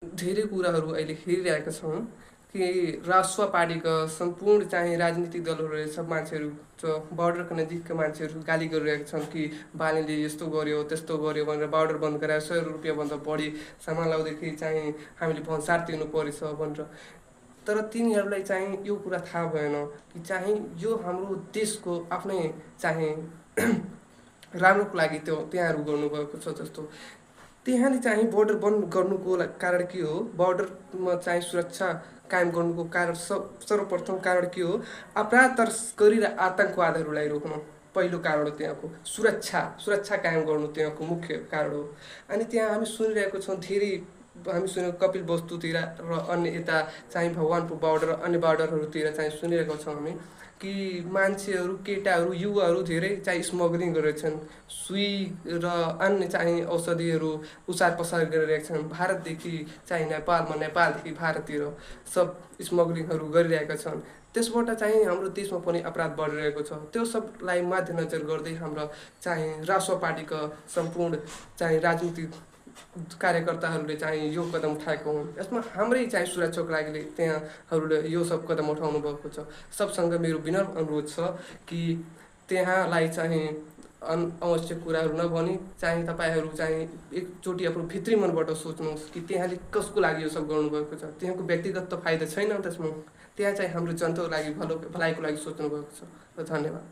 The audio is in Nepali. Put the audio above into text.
धेरै कुराहरू अहिले हेरिरहेका छौँ कि राष्ट्र पार्टीका सम्पूर्ण चाहिँ राजनीतिक दलहरू सब मान्छेहरू बर्डरको नजिकका मान्छेहरू गाली गरिरहेका छन् कि बालीले यस्तो गर्यो त्यस्तो गर्यो भनेर बर्डर बन्द गराएर 100 रुपियाँभन्दा बढी सामान ल्याउँदाखेरि चाहिँ हामीले भन्सार तिर्नु परेछ भनेर। तर तिनीहरूलाई चाहिँ यो कुरा थाहा भएन कि चाहिँ यो हाम्रो देशको आफ्नै चाहिँ राम्रोको लागि त्यहाँहरू गर्नुभएको छ जस्तो। त्यहाँले चाहिँ बोर्डर बन्द गर्नुको कारण के हो, बोर्डरमा चाहिँ सुरक्षा कायम गर्नुको कारण सर्वप्रथम कारण के हो, अपराध तस्करी र आतङ्कवादहरूलाई रोक्नु पहिलो कारण हो। त्यहाँको सुरक्षा कायम गर्नु त्यहाँको मुख्य कारण हो। अनि त्यहाँ हामी सुनिरहेको छौँ धेरै, हामी सुनेको कपिल वस्तुतिर र अन्य यता चाहिँ भगवानपुर बोर्डर अन्य बोर्डरहरूतिर चाहिँ सुनिरहेको छौँ हामी कि मान्छेहरू केटाहरू युवाहरू धेरै चाहिँ स्मग्लिङ गरिरहेछन्, सुई र अन्य चाहिँ औषधिहरू उसार पसार गरिरहेका छन्। भारतदेखि चाहिँ नेपालमा, नेपालदेखि भारततिर सब स्मग्लिङहरू गरिरहेका छन्। त्यसबाट चाहिँ हाम्रो देशमा पनि अपराध बढिरहेको छ। त्यो सबलाई मध्यनजर गर्दै हाम्रो चाहिँ राष्ट्र पार्टीका सम्पूर्ण चाहिँ राजनीतिक कार्यकर्ताहरूले चाहिँ यो कदम उठाएको हुन्। यसमा हाम्रै चाहिँ सुरक्षाको लागि त्यहाँहरूले यो सब कदम उठाउनु भएको छ। सबसँग मेरो विनम्र अनुरोध छ कि त्यहाँलाई चाहिँ अनावश्यक कुराहरू नभनी चाहिँ तपाईँहरू चाहिँ एकचोटि आफ्नो भित्री मनबाट सोच्नुहोस् कि त्यहाँले कसको लागि यो सब गर्नुभएको छ। त्यहाँको व्यक्तिगत त फाइदा छैन त्यसमा, त्यहाँ चाहिँ हाम्रो जनताको लागि भलाइको लागि सोच्नु भएको छ। र धन्यवाद।